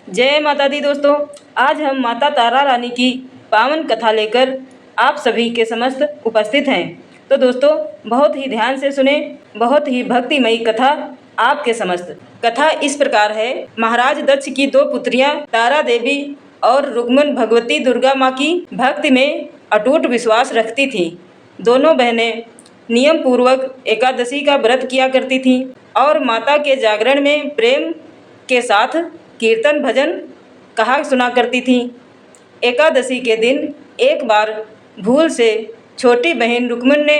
जय माता दी दोस्तों। आज हम माता तारा रानी की पावन कथा लेकर आप सभी के समस्त उपस्थित हैं। तो दोस्तों बहुत ही ध्यान से सुने, बहुत ही भक्तिमयी कथा आपके समस्त। कथा इस प्रकार है। महाराज दक्ष की दो पुत्रियां तारा देवी और रुक्मन भगवती दुर्गा माँ की भक्ति में अटूट विश्वास रखती थीं। दोनों बहनें नियम पूर्वक एकादशी का व्रत किया करती थीं और माता के जागरण में प्रेम के साथ कीर्तन भजन कहा सुना करती थीं। एकादशी के दिन एक बार भूल से छोटी बहन रुक्मन ने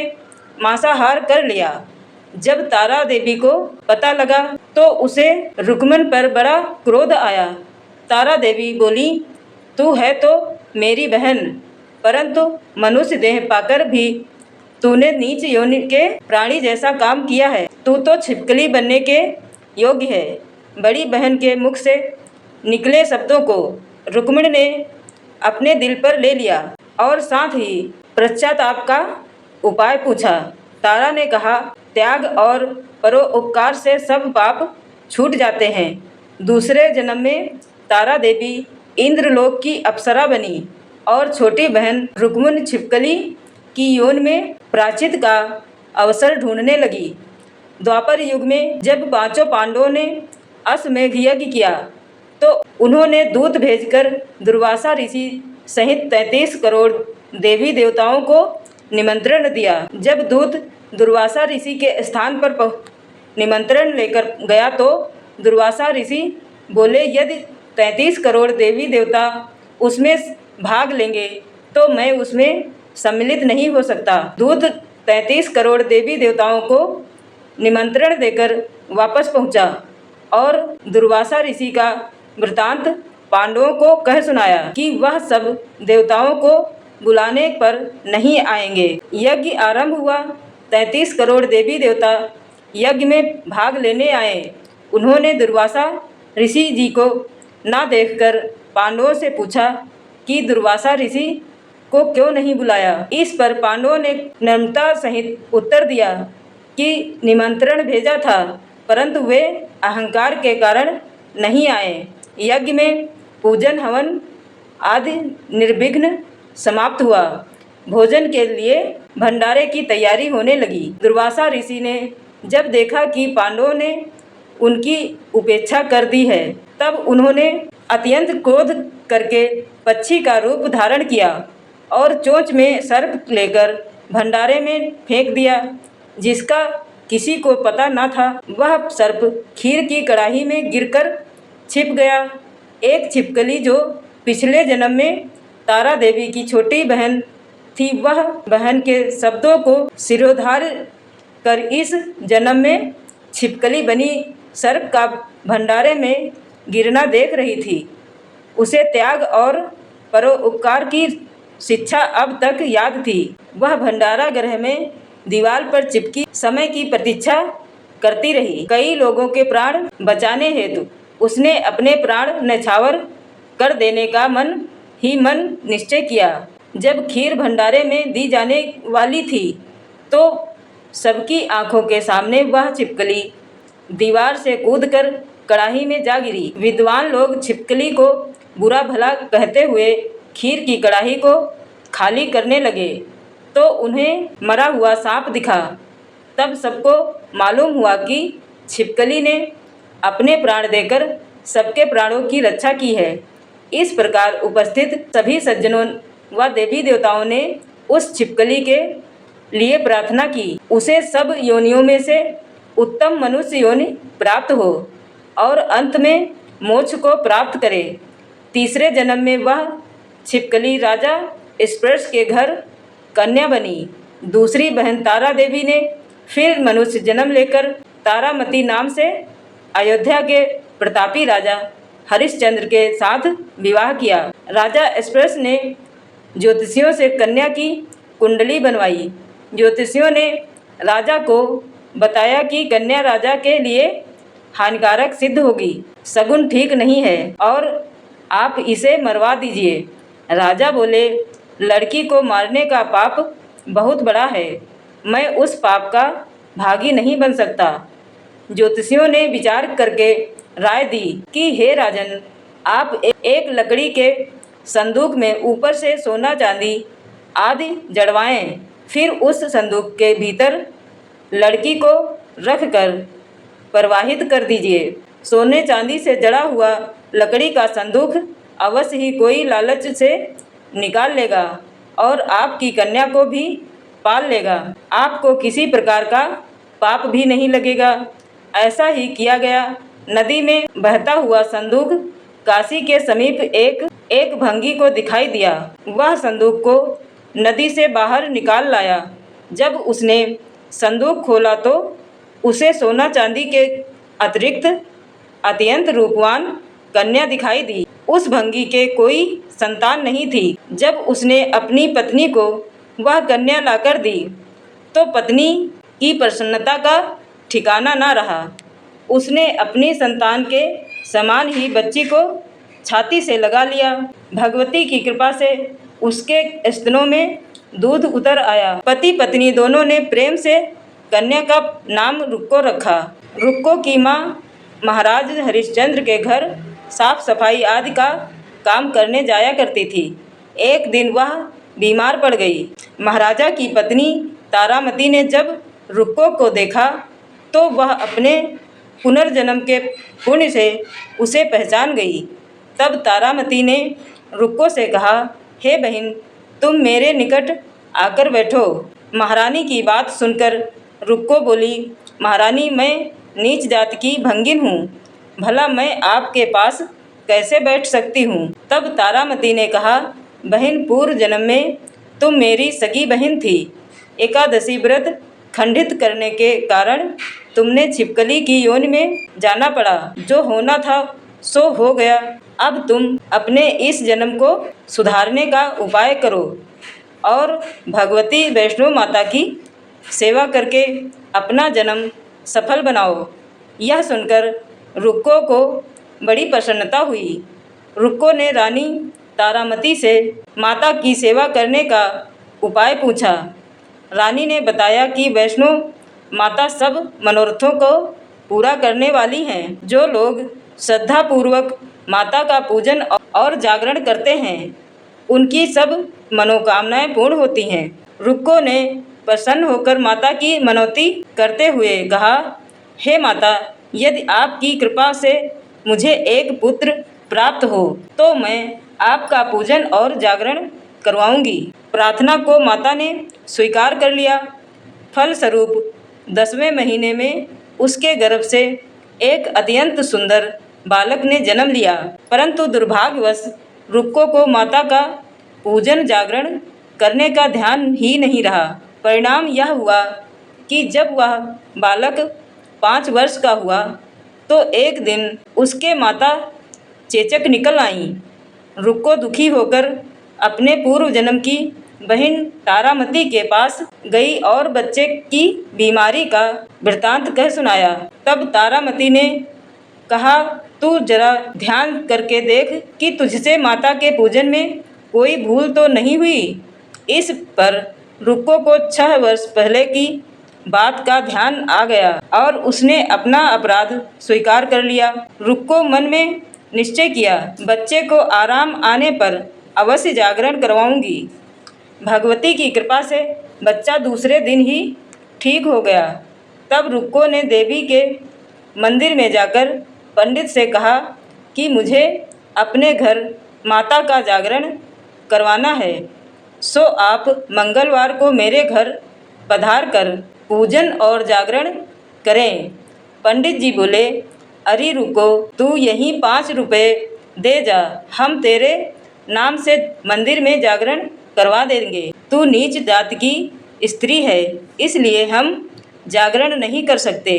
मांसाहार कर लिया। जब तारा देवी को पता लगा तो उसे रुक्मन पर बड़ा क्रोध आया। तारा देवी बोली, तू है तो मेरी बहन, परंतु मनुष्य देह पाकर भी तूने नीच योनि के प्राणी जैसा काम किया है। तू तो छिपकली बनने के योग्य है। बड़ी बहन के मुख से निकले शब्दों को रुक्मिणी ने अपने दिल पर ले लिया और साथ ही पश्चाताप का उपाय पूछा। तारा ने कहा, त्याग और परोपकार से सब पाप छूट जाते हैं। दूसरे जन्म में तारा देवी इंद्रलोक की अप्सरा बनी और छोटी बहन रुक्मिणी छिपकली की योनि में प्रायश्चित का अवसर ढूंढने लगी। द्वापर युग में जब पांचों पांडवों ने अश्वमेध यज्ञ किया तो उन्होंने दूत भेजकर दुर्वासा ऋषि सहित 33 करोड़ देवी देवताओं को निमंत्रण दिया। जब दूत दुर्वासा ऋषि के स्थान पर निमंत्रण लेकर गया तो दुर्वासा ऋषि बोले, यदि 33 करोड़ देवी देवता उसमें भाग लेंगे तो मैं उसमें सम्मिलित नहीं हो सकता। दूत 33 करोड़ देवी देवताओं को निमंत्रण देकर वापस पहुंचा और दुर्वासा ऋषि का वृतांत पांडवों को कह सुनाया कि वह सब देवताओं को बुलाने पर नहीं आएंगे। यज्ञ आरंभ हुआ। 33 करोड़ देवी देवता यज्ञ में भाग लेने आए। उन्होंने दुर्वासा ऋषि जी को ना देखकर पांडवों से पूछा कि दुर्वासा ऋषि को क्यों नहीं बुलाया। इस पर पांडवों ने नम्रता सहित उत्तर दिया कि निमंत्रण भेजा था, परंतु वे अहंकार के कारण नहीं आए। यज्ञ में पूजन हवन आदि निर्विघ्न समाप्त हुआ। भोजन के लिए भंडारे की तैयारी होने लगी। दुर्वासा ऋषि ने जब देखा कि पांडवों ने उनकी उपेक्षा कर दी है, तब उन्होंने अत्यंत क्रोध करके पक्षी का रूप धारण किया और चोंच में सर्प लेकर भंडारे में फेंक दिया। जिसका किसी को पता न था, वह सर्प खीर की कढ़ाई में गिरकर छिप गया। एक छिपकली जो पिछले जन्म में तारा देवी की छोटी बहन थी, वह बहन के शब्दों को सिरोधार कर इस जन्म में छिपकली बनी सर्प का भंडारे में गिरना देख रही थी। उसे त्याग और परोपकार की शिक्षा अब तक याद थी। वह भंडारा गृह में दीवार पर चिपकी समय की प्रतीक्षा करती रही। कई लोगों के प्राण बचाने हेतु उसने अपने प्राण न्यौछावर कर देने का मन ही मन निश्चय किया। जब खीर भंडारे में दी जाने वाली थी तो सबकी आंखों के सामने वह छिपकली दीवार से कूदकर कढ़ाई में जा गिरी। विद्वान लोग छिपकली को बुरा भला कहते हुए खीर की कढ़ाई को खाली करने लगे तो उन्हें मरा हुआ सांप दिखा। तब सबको मालूम हुआ कि छिपकली ने अपने प्राण देकर सबके प्राणों की रक्षा की है। इस प्रकार उपस्थित सभी सज्जनों व देवी देवताओं ने उस छिपकली के लिए प्रार्थना की, उसे सब योनियों में से उत्तम मनुष्य योनि प्राप्त हो और अंत में मोक्ष को प्राप्त करे। तीसरे जन्म में वह छिपकली राजा स्पर्श के घर कन्या बनी। दूसरी बहन तारा देवी ने फिर मनुष्य जन्म लेकर तारामती नाम से अयोध्या के प्रतापी राजा हरिश्चंद्र के साथ विवाह किया। राजा स्पर्श ने ज्योतिषियों से कन्या की कुंडली बनवाई। ज्योतिषियों ने राजा को बताया कि कन्या राजा के लिए हानिकारक सिद्ध होगी, शगुन ठीक नहीं है और आप इसे मरवा दीजिए। राजा बोले, लड़की को मारने का पाप बहुत बड़ा है, मैं उस पाप का भागी नहीं बन सकता। ज्योतिषियों ने विचार करके राय दी कि हे राजन, आप एक लकड़ी के संदूक में ऊपर से सोना चांदी आदि जड़वाएं। फिर उस संदूक के भीतर लड़की को रख कर प्रवाहित कर दीजिए। सोने चांदी से जड़ा हुआ लकड़ी का संदूक अवश्य ही कोई लालच से निकाल लेगा और आपकी कन्या को भी पाल लेगा। आपको किसी प्रकार का पाप भी नहीं लगेगा। ऐसा ही किया गया। नदी में बहता हुआ संदूक काशी के समीप एक भंगी को दिखाई दिया। वह संदूक को नदी से बाहर निकाल लाया। जब उसने संदूक खोला तो उसे सोना चांदी के अतिरिक्त अत्यंत रूपवान कन्या दिखाई दी। उस भंगी के कोई संतान नहीं थी। जब उसने अपनी पत्नी को वह कन्या लाकर दी तो पत्नी की प्रसन्नता का ठिकाना न रहा। उसने अपनी संतान के समान ही बच्ची को छाती से लगा लिया। भगवती की कृपा से उसके स्तनों में दूध उतर आया। पति पत्नी दोनों ने प्रेम से कन्या का नाम रुक्को रखा। रुक्को की माँ महाराज हरिश्चंद्र के घर साफ सफाई आदि का काम करने जाया करती थी। एक दिन वह बीमार पड़ गई। महाराजा की पत्नी तारामती ने जब रुक्को को देखा तो वह अपने पुनर्जन्म के पुण्य से उसे पहचान गई। तब तारामती ने रुक्को से कहा, हे बहन, तुम मेरे निकट आकर बैठो। महारानी की बात सुनकर रुक्को बोली, महारानी, मैं नीच जात की भंगिन हूँ, भला मैं आपके पास कैसे बैठ सकती हूँ। तब तारामती ने कहा, बहन, पूर्व जन्म में तुम मेरी सगी बहन थी। एकादशी व्रत खंडित करने के कारण तुमने छिपकली की योनि में जाना पड़ा। जो होना था सो हो गया। अब तुम अपने इस जन्म को सुधारने का उपाय करो और भगवती वैष्णो माता की सेवा करके अपना जन्म सफल बनाओ। यह सुनकर रुक्को को बड़ी प्रसन्नता हुई। रुक्को ने रानी तारामती से माता की सेवा करने का उपाय पूछा। रानी ने बताया कि वैष्णो माता सब मनोरथों को पूरा करने वाली हैं। जो लोग श्रद्धापूर्वक माता का पूजन और जागरण करते हैं उनकी सब मनोकामनाएं पूर्ण होती हैं। रुक्को ने प्रसन्न होकर माता की मनौती करते हुए कहा, हे माता, यदि आपकी कृपा से मुझे एक पुत्र प्राप्त हो तो मैं आपका पूजन और जागरण करवाऊंगी। प्रार्थना को माता ने स्वीकार कर लिया। फलस्वरूप 10वें महीने में उसके गर्भ से एक अत्यंत सुंदर बालक ने जन्म लिया। परंतु दुर्भाग्यवश रुक्को को माता का पूजन जागरण करने का ध्यान ही नहीं रहा। परिणाम यह हुआ कि जब वह बालक 5 वर्ष का हुआ तो एक दिन उसके माता चेचक निकल आईं। रुक्को दुखी होकर अपने पूर्व जन्म की बहन तारामती के पास गई और बच्चे की बीमारी का वृतांत कह सुनाया। तब तारामती ने कहा, तू जरा ध्यान करके देख कि तुझसे माता के पूजन में कोई भूल तो नहीं हुई। इस पर रुक्को को 6 वर्ष पहले की बात का ध्यान आ गया और उसने अपना अपराध स्वीकार कर लिया। रुक्को मन में निश्चय किया, बच्चे को आराम आने पर अवश्य जागरण करवाऊंगी। भगवती की कृपा से बच्चा दूसरे दिन ही ठीक हो गया। तब रुक्को ने देवी के मंदिर में जाकर पंडित से कहा कि मुझे अपने घर माता का जागरण करवाना है, सो आप मंगलवार को मेरे घर पधार कर पूजन और जागरण करें। पंडित जी बोले, अरे रुको, तू यहीं 5 रुपये दे जा, हम तेरे नाम से मंदिर में जागरण करवा देंगे। तू नीच जात की स्त्री है, इसलिए हम जागरण नहीं कर सकते।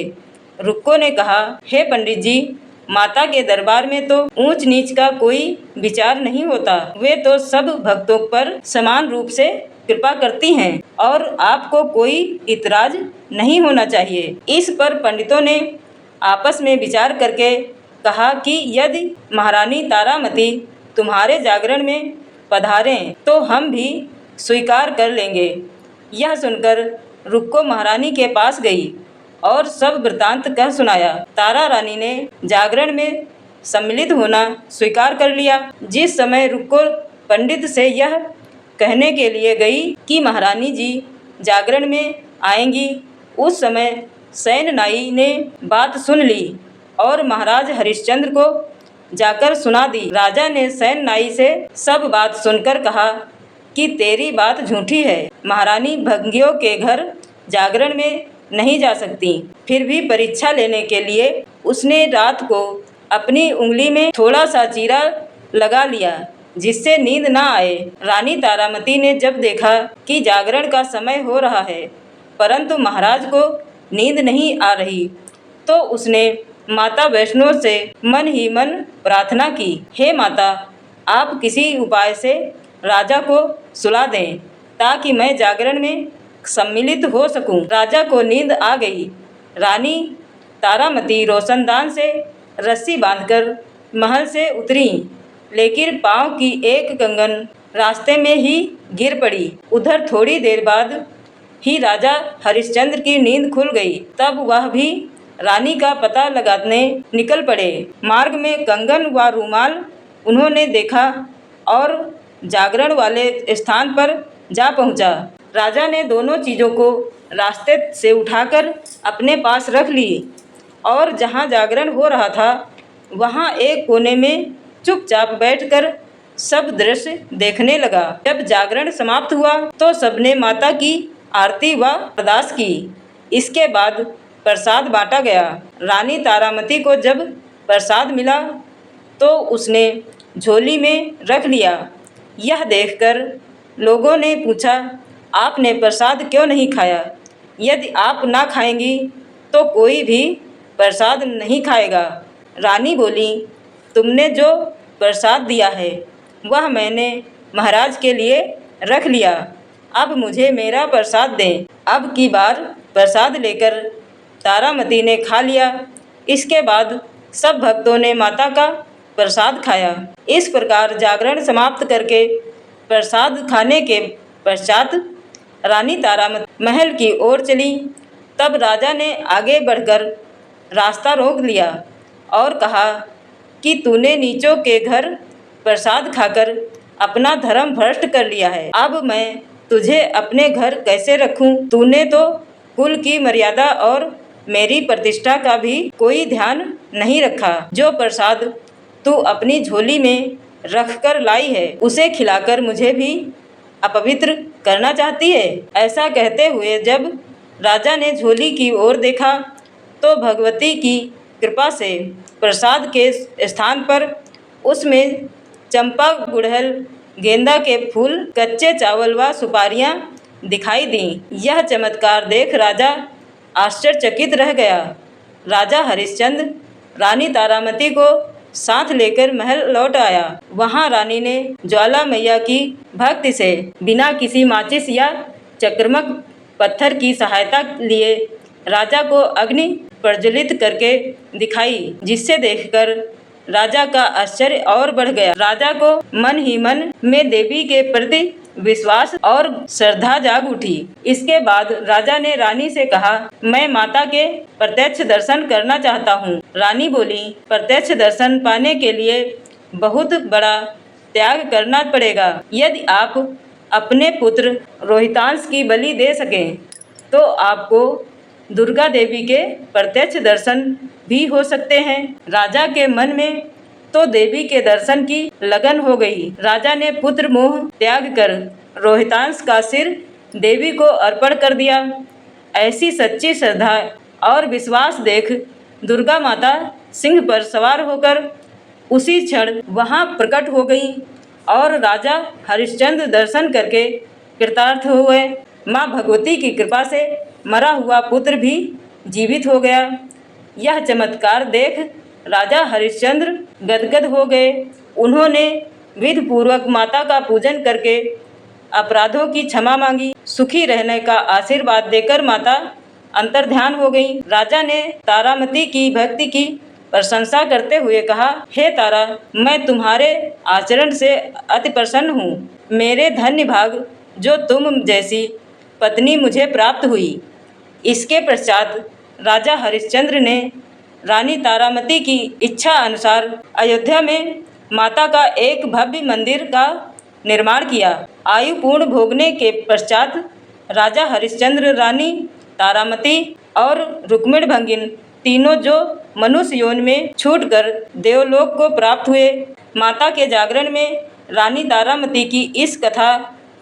रुक्को ने कहा, हे पंडित जी, माता के दरबार में तो ऊंच नीच का कोई विचार नहीं होता। वे तो सब भक्तों पर समान रूप से कृपा करती हैं और आपको कोई इतराज नहीं होना चाहिए। इस पर पंडितों ने आपस में विचार करके कहा कि यदि महारानी तारामती तुम्हारे जागरण में पधारें तो हम भी स्वीकार कर लेंगे। यह सुनकर रुक्को महारानी के पास गई और सब वृतांत कह सुनाया। तारा रानी ने जागरण में सम्मिलित होना स्वीकार कर लिया। जिस समय रुक्को पंडित से यह कहने के लिए गई कि महारानी जी जागरण में आएंगी, उस समय सैन नाई ने बात सुन ली और महाराज हरिश्चंद्र को जाकर सुना दी। राजा ने सैन नाई से सब बात सुनकर कहा कि तेरी बात झूठी है, महारानी भंगियों के घर जागरण में नहीं जा सकती। फिर भी परीक्षा लेने के लिए उसने रात को अपनी उंगली में थोड़ा सा चीरा लगा लिया जिससे नींद ना आए। रानी तारामती ने जब देखा कि जागरण का समय हो रहा है परंतु महाराज को नींद नहीं आ रही, तो उसने माता वैष्णो से मन ही मन प्रार्थना की, हे माता, आप किसी उपाय से राजा को सुला दें ताकि मैं जागरण में सम्मिलित हो सकूं। राजा को नींद आ गई। रानी तारामती रोशनदान से रस्सी बांधकर महल से उतरी, लेकिन पाँव की एक कंगन रास्ते में ही गिर पड़ी। उधर थोड़ी देर बाद ही राजा हरिश्चंद्र की नींद खुल गई। तब वह भी रानी का पता लगाने निकल पड़े। मार्ग में कंगन व रूमाल उन्होंने देखा और जागरण वाले स्थान पर जा पहुंचा। राजा ने दोनों चीज़ों को रास्ते से उठाकर अपने पास रख ली और जहां जागरण हो रहा था वहां एक कोने में चुपचाप बैठकर सब दृश्य देखने लगा। जब जागरण समाप्त हुआ तो सबने माता की आरती व अरदास की। इसके बाद प्रसाद बांटा गया। रानी तारामती को जब प्रसाद मिला तो उसने झोली में रख लिया। यह देखकर लोगों ने पूछा, आपने प्रसाद क्यों नहीं खाया? यदि आप ना खाएंगी तो कोई भी प्रसाद नहीं खाएगा। रानी बोली, तुमने जो प्रसाद दिया है वह मैंने महाराज के लिए रख लिया, अब मुझे मेरा प्रसाद दें। अब की बार प्रसाद लेकर तारामती ने खा लिया। इसके बाद सब भक्तों ने माता का प्रसाद खाया। इस प्रकार जागरण समाप्त करके प्रसाद खाने के पश्चात रानी तारामती महल की ओर चली। तब राजा ने आगे बढ़कर रास्ता रोक लिया और कहा कि तूने नीचों के घर प्रसाद खाकर अपना धर्म भ्रष्ट कर लिया है। अब मैं तुझे अपने घर कैसे रखूं? तूने तो कुल की मर्यादा और मेरी प्रतिष्ठा का भी कोई ध्यान नहीं रखा। जो प्रसाद तू अपनी झोली में रखकर लाई है उसे खिलाकर मुझे भी अपवित्र करना चाहती है। ऐसा कहते हुए जब राजा ने झोली की ओर देखा तो भगवती की कृपा से प्रसाद के स्थान पर उसमें चंपा, गुड़हल, गेंदा के फूल, कच्चे चावल व सुपारियां दिखाई दी। यह चमत्कार देख राजा आश्चर्यचकित रह गया। राजा हरिश्चंद्र रानी तारामती को साथ लेकर महल लौट आया। वहां रानी ने ज्वाला मैया की भक्ति से बिना किसी माचिस या चक्रमक पत्थर की सहायता लिए राजा को अग्नि प्रज्वलित करके दिखाई, जिससे देखकर राजा का आश्चर्य और बढ़ गया। राजा को मन ही मन में देवी के प्रति विश्वास और श्रद्धा जाग उठी। इसके बाद राजा ने रानी से कहा, मैं माता के प्रत्यक्ष दर्शन करना चाहता हूँ। रानी बोली, प्रत्यक्ष दर्शन पाने के लिए बहुत बड़ा त्याग करना पड़ेगा। यदि आप अपने पुत्र रोहितांश की बलि दे सकें तो आपको दुर्गा देवी के प्रत्यक्ष दर्शन भी हो सकते हैं। राजा के मन में तो देवी के दर्शन की लगन हो गई। राजा ने पुत्र मोह त्याग कर रोहितांश का सिर देवी को अर्पण कर दिया। ऐसी सच्ची श्रद्धा और विश्वास देख दुर्गा माता सिंह पर सवार होकर उसी क्षण वहां प्रकट हो गई और राजा हरिश्चंद्र दर्शन करके कृतार्थ हुए। माँ भगवती की कृपा से मरा हुआ पुत्र भी जीवित हो गया। यह चमत्कार देख राजा हरिश्चंद्र गदगद हो गए। उन्होंने विधि पूर्वक माता का पूजन करके अपराधों की क्षमा मांगी। सुखी रहने का आशीर्वाद देकर माता अंतर्ध्यान हो गई। राजा ने तारामती की भक्ति की प्रशंसा करते हुए कहा, हे तारा, मैं तुम्हारे आचरण से अति प्रसन्न हूँ। मेरे धन्य भाग जो तुम जैसी पत्नी मुझे प्राप्त हुई। इसके पश्चात राजा हरिश्चंद्र ने रानी तारामती की इच्छा अनुसार अयोध्या में माता का एक भव्य मंदिर का निर्माण किया। आयु पूर्ण भोगने के पश्चात राजा हरिश्चंद्र, रानी तारामती और रुक्मिणी भंगिन तीनों जो मनुष्य योनि में छूटकर देवलोक को प्राप्त हुए। माता के जागरण में रानी तारामती की इस कथा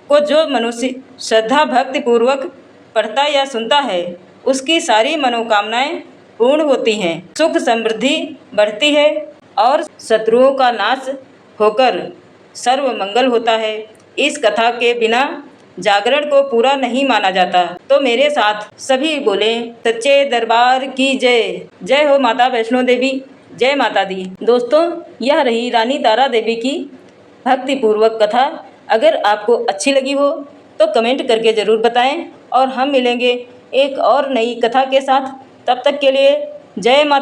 को जो मनुष्य श्रद्धा भक्ति पूर्वक पढ़ता या सुनता है, उसकी सारी मनोकामनाएं पूर्ण होती हैं, सुख समृद्धि बढ़ती है और शत्रुओं का नाश होकर सर्व मंगल होता है। इस कथा के बिना जागरण को पूरा नहीं माना जाता। तो मेरे साथ सभी बोले सच्चे दरबार की जय। जय हो माता वैष्णो देवी, जय माता दी। दोस्तों, यह रही रानी तारा देवी की भक्ति पूर्वक कथा। अगर आपको अच्छी लगी हो तो कमेंट करके ज़रूर बताएं और हम मिलेंगे एक और नई कथा के साथ। तब तक के लिए जय माता।